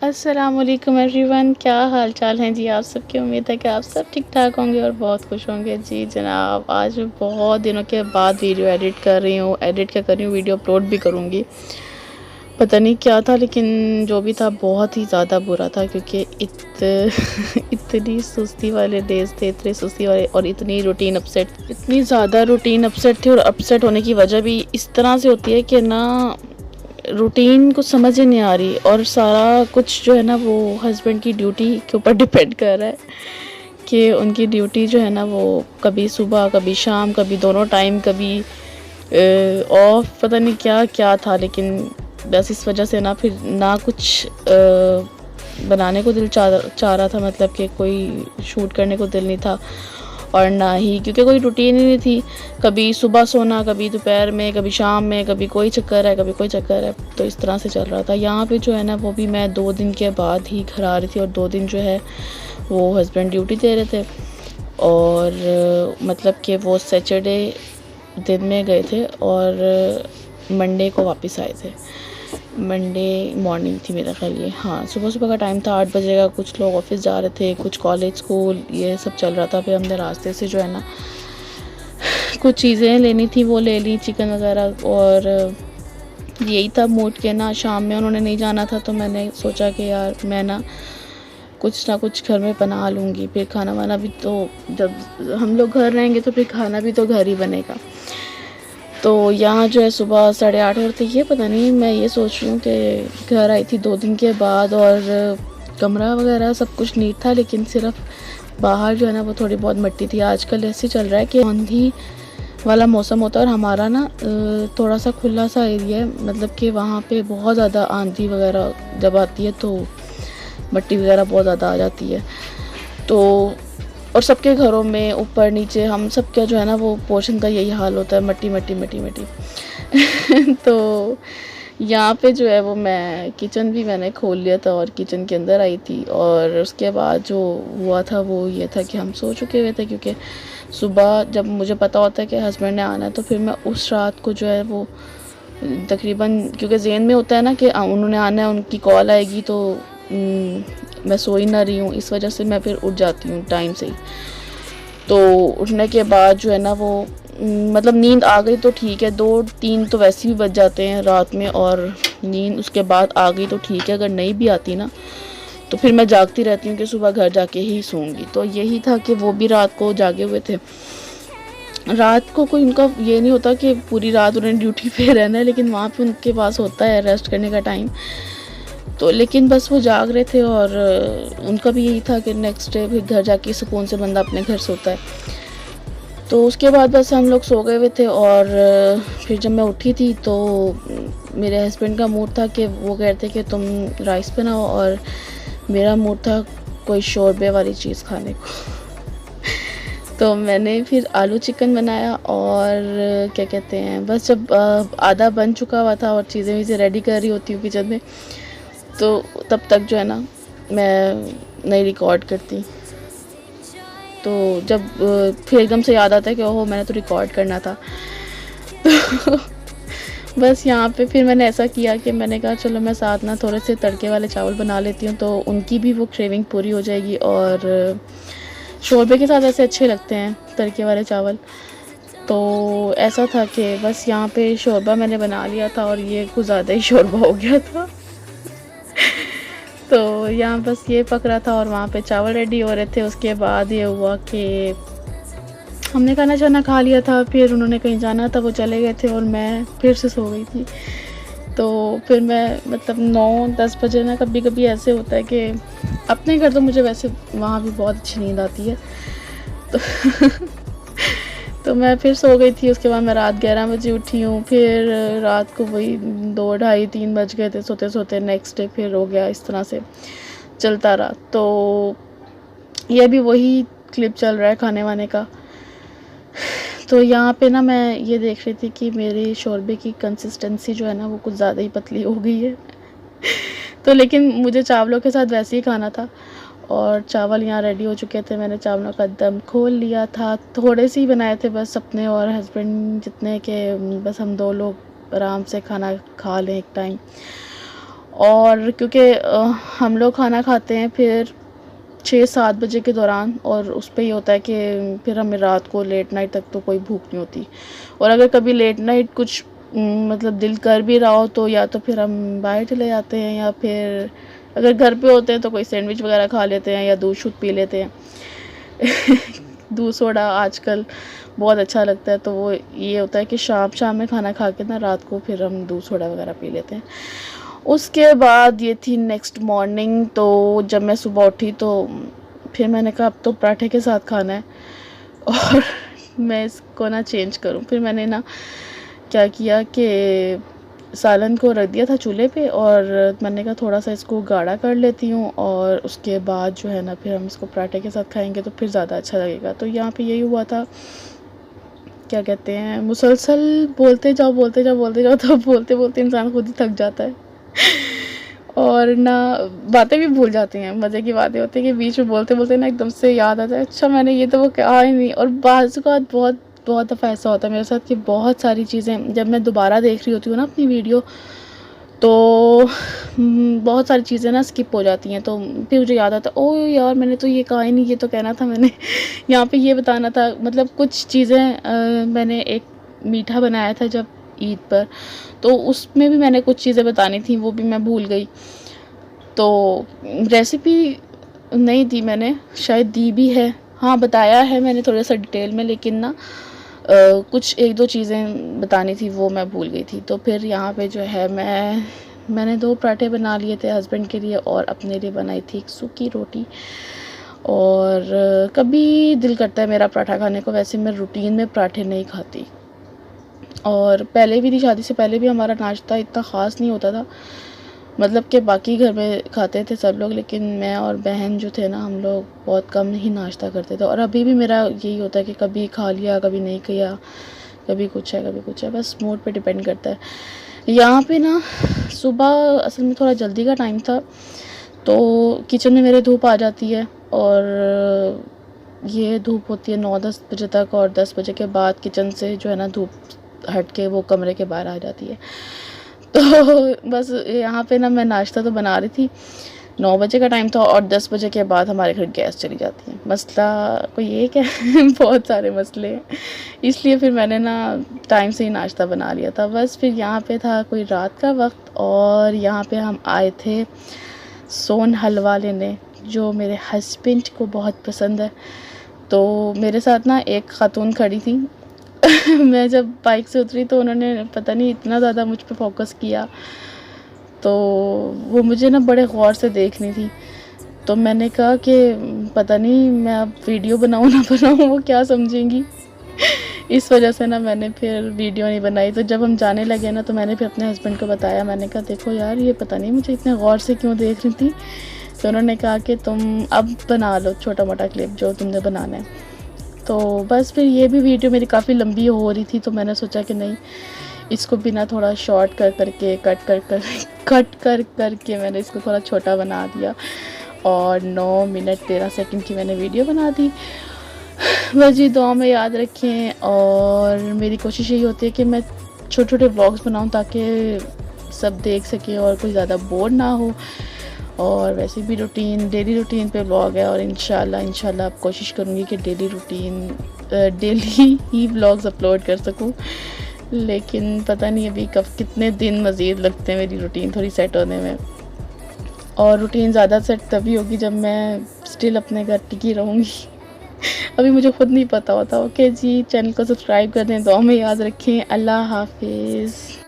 अस्सलामुअलैकुम एवरीवन, क्या हाल चाल हैं जी आप सबकी। उम्मीद है कि आप सब ठीक ठाक होंगे और बहुत खुश होंगे। जी जनाब, आज मैं बहुत दिनों के बाद वीडियो एडिट कर रही हूँ। वीडियो अपलोड भी करूँगी। पता नहीं क्या था, लेकिन जो भी था बहुत ही ज़्यादा बुरा था, क्योंकि इतनी सुस्ती वाले डेज थे, इतनी सुस्ती वाले, और इतनी रूटीन अपसेट, इतनी ज़्यादा रूटीन अपसेट थी। और अपसेट होने की वजह भी इस तरह से होती है कि ना, रूटीन कुछ समझ ही नहीं आ रही, और सारा कुछ जो है ना वो हस्बैंड की ड्यूटी के ऊपर डिपेंड कर रहा है कि उनकी ड्यूटी जो है ना वो कभी सुबह कभी शाम, कभी दोनों टाइम, कभी ऑफ, पता नहीं क्या क्या था। लेकिन बस इस वजह से ना फिर ना कुछ बनाने को दिल चाह रहा था, मतलब कि कोई शूट करने को दिल नहीं था, और ना ही क्योंकि कोई रूटीन ही नहीं थी। कभी सुबह सोना, कभी दोपहर में, कभी शाम में, कभी कोई चक्कर है, कभी कोई चक्कर है, तो इस तरह से चल रहा था। यहाँ पे जो है ना वो भी मैं 2 दिन के बाद ही घर आ रही थी, और 2 दिन जो है वो हस्बैंड ड्यूटी दे रहे थे, और मतलब कि वो सैटरडे दिन में गए थे और मंडे को वापस आए थे। मंडे मॉर्निंग थी मेरा ख्याल, ये हाँ सुबह सुबह का टाइम था, 8 बजे का। कुछ लोग ऑफिस जा रहे थे, कुछ कॉलेज स्कूल ये सब चल रहा था। फिर हमने रास्ते से जो है ना कुछ चीज़ें लेनी थी, वो ले ली, चिकन वगैरह। और यही था मूड के ना, शाम में उन्होंने नहीं जाना था, तो मैंने सोचा कि यार मैं ना कुछ घर में बना लूँगी। फिर खाना वाना भी तो, जब हम लोग घर रहेंगे तो फिर खाना भी तो घर ही बनेगा। तो यहाँ जो है सुबह 8:30 हो रहे थे। ये पता नहीं, मैं ये सोच रही हूँ कि घर आई थी 2 दिन के बाद, और कमरा वगैरह सब कुछ नीट था, लेकिन सिर्फ बाहर जो है ना वो थोड़ी बहुत मिट्टी थी। आजकल ऐसे चल रहा है कि आंधी वाला मौसम होता है, और हमारा ना थोड़ा सा खुला सा एरिया है, मतलब कि वहाँ पे बहुत ज़्यादा आंधी वगैरह जब आती है तो मिट्टी वगैरह बहुत ज़्यादा आ जाती है। तो और सबके घरों में ऊपर नीचे हम सब का जो है ना वो पोर्शन का यही हाल होता है, मट्टी मट्टी मट्टी मट्टी। तो यहाँ पे जो है वो मैं किचन भी मैंने खोल लिया था, और किचन के अंदर आई थी। और उसके बाद जो हुआ था वो ये था कि हम सो चुके हुए थे, क्योंकि सुबह जब मुझे पता होता है कि हस्बैंड ने आना है, तो फिर मैं उस रात को जो है वो तकरीबन, क्योंकि ज़हन में होता है ना कि उन्होंने आना है, उनकी कॉल आएगी, तो मैं सो ही ना रही हूँ, इस वजह से मैं फिर उठ जाती हूँ टाइम से ही। तो उठने के बाद जो है ना वो मतलब नींद आ गई तो ठीक है, 2-3 तो वैसे भी बज जाते हैं रात में, और नींद उसके बाद आ गई तो ठीक है। अगर नहीं भी आती ना तो फिर मैं जागती रहती हूँ कि सुबह घर जाके ही सोऊंगी। तो यही था कि वो भी रात को जागे हुए थे। रात को कोई उनका ये नहीं होता कि पूरी रात उन्हें ड्यूटी पे रहना है, लेकिन वहाँ पे उनके पास होता है रेस्ट करने का टाइम। तो लेकिन बस वो जाग रहे थे, और उनका भी यही था कि नेक्स्ट डे फिर घर जाके सुकून से बंदा अपने घर सोता है। तो उसके बाद बस हम लोग सो गए हुए थे, और फिर जब मैं उठी थी तो मेरे हस्बैंड का मूड था कि वो कह रहे थे कि तुम राइस बनाओ, और मेरा मूड था कोई शोरबे वाली चीज़ खाने को। तो मैंने फिर आलू चिकन बनाया, और क्या कहते हैं, बस जब आधा बन चुका हुआ था और चीज़ें वीज़ें रेडी कर रही होती हूँ किचन में, तो तब तक जो है ना मैं नहीं रिकॉर्ड करती। तो जब फिर एकदम से याद आता है कि ओहो मैंने तो रिकॉर्ड करना था। तो बस यहाँ पे फिर मैंने ऐसा किया कि मैंने कहा चलो मैं साथ ना थोड़े से तड़के वाले चावल बना लेती हूँ, तो उनकी भी वो क्रेविंग पूरी हो जाएगी। और शोरबे के साथ ऐसे अच्छे लगते हैं तड़के वाले चावल। तो ऐसा था कि बस यहाँ पे शोरबा मैंने बना लिया था, और ये कुछ ज़्यादा ही शोरबा हो गया था। तो यहाँ बस ये पक रहा था, और वहाँ पे चावल रेडी हो रहे थे। उसके बाद ये हुआ कि हमने खाना शाना खा लिया था, फिर उन्होंने कहीं जाना था, वो चले गए थे, और मैं फिर से सो गई थी। तो फिर मैं मतलब 9-10 बजे ना, कभी कभी ऐसे होता है कि अपने घर तो मुझे वैसे वहाँ भी बहुत अच्छी नींद आती है। तो तो मैं फिर सो गई थी। उसके बाद मैं रात 11 बजे उठी हूँ। फिर रात को वही 2, ढाई, 3 बज गए थे सोते सोते। नेक्स्ट डे फिर हो गया, इस तरह से चलता रहा। तो ये भी वही क्लिप चल रहा है खाने वाने का। तो यहाँ पे ना मैं ये देख रही थी कि मेरे शोरबे की कंसिस्टेंसी जो है ना वो कुछ ज़्यादा ही पतली हो गई है। तो लेकिन मुझे चावलों के साथ वैसे ही खाना था, और चावल यहाँ रेडी हो चुके थे। मैंने चावलों का दम खोल लिया था। थोड़े से ही बनाए थे बस, अपने और हस्बैंड जितने के, बस हम 2 लोग आराम से खाना खा लें एक टाइम। और क्योंकि हम लोग खाना खाते हैं फिर 6-7 बजे के दौरान, और उस पे ये होता है कि फिर हमें रात को लेट नाइट तक तो कोई भूख नहीं होती। और अगर कभी लेट नाइट कुछ मतलब दिल कर भी रहा हो तो या तो फिर हम बाहर चले जाते हैं, या फिर अगर घर पे होते हैं तो कोई सैंडविच वगैरह खा लेते हैं या दूध शूध पी लेते हैं। दूध सोडा आजकल बहुत अच्छा लगता है, तो वो ये होता है कि शाम में खाना खा के ना रात को फिर हम दूध सोडा वगैरह पी लेते हैं। उसके बाद ये थी नेक्स्ट मॉर्निंग। तो जब मैं सुबह उठी तो फिर मैंने कहा अब तो पराठे के साथ खाना है और मैं इसको ना चेंज करूं। फिर मैंने ना क्या किया कि सालन को रख दिया था चूल्हे पे, और मैंने कहा थोड़ा सा इसको गाढ़ा कर लेती हूँ और उसके बाद जो है ना फिर हम इसको पराठे के साथ खाएंगे तो फिर ज़्यादा अच्छा लगेगा। तो यहाँ पे यही हुआ था, क्या कहते हैं, मुसलसल बोलते जाओ तो बोलते बोलते इंसान खुद ही थक जाता है और ना बातें भी भूल जाती हैं। मज़े की बातें होती हैं कि बीच में बोलते बोलते ना एकदम से याद आता है अच्छा मैंने ये तो वो कहा ही नहीं। और बाज़ का बहुत बहुत दफ़ा ऐसा होता है मेरे साथ कि बहुत सारी चीज़ें जब मैं दोबारा देख रही होती हूँ ना अपनी वीडियो, तो बहुत सारी चीज़ें ना स्किप हो जाती हैं। तो फिर मुझे याद आता है ओ यार मैंने तो ये कहा ही नहीं, ये तो कहना था मैंने यहाँ पे ये बताना था। मतलब कुछ चीज़ें मैंने एक मीठा बनाया था जब ईद पर, तो उसमें भी मैंने कुछ चीज़ें बतानी थी, वो भी मैं भूल गई। तो रेसिपी नहीं दी मैंने, शायद दी भी है, हाँ बताया है मैंने थोड़ा सा डिटेल में, लेकिन ना कुछ एक दो चीज़ें बतानी थी वो मैं भूल गई थी। तो फिर यहाँ पे जो है मैंने 2 पराठे बना लिए थे हस्बैंड के लिए, और अपने लिए बनाई थी एक सूखी रोटी। और कभी दिल करता है मेरा पराठा खाने को, वैसे मैं रूटीन में पराठे नहीं खाती। और पहले भी थी, शादी से पहले भी हमारा नाश्ता इतना ख़ास नहीं होता था, मतलब कि बाकी घर में खाते थे सब लोग, लेकिन मैं और बहन जो थे ना हम लोग बहुत कम ही नाश्ता करते थे। और अभी भी मेरा यही होता है कि कभी खा लिया कभी नहीं किया, कभी कुछ है कभी कुछ है, बस मूड पे डिपेंड करता है। यहाँ पे ना सुबह असल में थोड़ा जल्दी का टाइम था, तो किचन में मेरे धूप आ जाती है, और ये धूप होती है 9-10 बजे तक, और 10 बजे के बाद किचन से जो है ना धूप हट के वो कमरे के बाहर आ जाती है। तो बस यहाँ पे ना मैं नाश्ता तो बना रही थी, 9 बजे का टाइम था, और 10 बजे के बाद हमारे घर गैस चली जाती है। मसला कोई एक है बहुत सारे मसले हैं, इसलिए फिर मैंने ना टाइम से ही नाश्ता बना लिया था। बस फिर यहाँ पे था कोई रात का वक्त, और यहाँ पे हम आए थे सोन हलवा लेने, जो मेरे हस्बैंड को बहुत पसंद है। तो मेरे साथ ना एक खातून खड़ी थी मैं जब बाइक से उतरी तो उन्होंने पता नहीं इतना ज़्यादा मुझ पे फोकस किया, तो वो मुझे ना बड़े गौर से देख रही थी। तो मैंने कहा कि पता नहीं मैं अब वीडियो बनाऊँ ना बनाऊँ, वो क्या समझेंगी। इस वजह से ना मैंने फिर वीडियो नहीं बनाई। तो जब हम जाने लगे ना तो मैंने फिर अपने हस्बैंड को बताया, मैंने कहा देखो यार ये पता नहीं मुझे इतने गौर से क्यों देख रही थी। तो उन्होंने कहा कि तुम अब बना लो छोटा मोटा क्लिप जो तुमने बनाना है। तो बस फिर ये भी वीडियो मेरी काफ़ी लंबी हो रही थी, तो मैंने सोचा कि नहीं इसको बिना थोड़ा शॉर्ट करके कट करके मैंने इसको थोड़ा छोटा बना दिया, और 9 मिनट 13 सेकंड की मैंने वीडियो बना दी। बस जी दुआ में याद रखें, और मेरी कोशिश यही होती है कि मैं छोटे छोटे व्लॉग्स बनाऊं ताकि सब देख सकें और कोई ज़्यादा बोर ना हो। और वैसे भी डेली रूटीन पे व्लॉग है, और इंशाल्लाह अब कोशिश करूँगी कि डेली ही व्लॉग्स अपलोड कर सकूँ। लेकिन पता नहीं अभी कब कितने दिन मज़ीद लगते हैं मेरी रूटीन थोड़ी सेट होने में। और रूटीन ज़्यादा सेट तभी होगी जब मैं स्टिल अपने घर टिकी रहूँगी। अभी मुझे खुद नहीं पता होता। ओके जी, चैनल को सब्सक्राइब कर दें, दुआ में याद रखें। अल्लाह हाफिज़।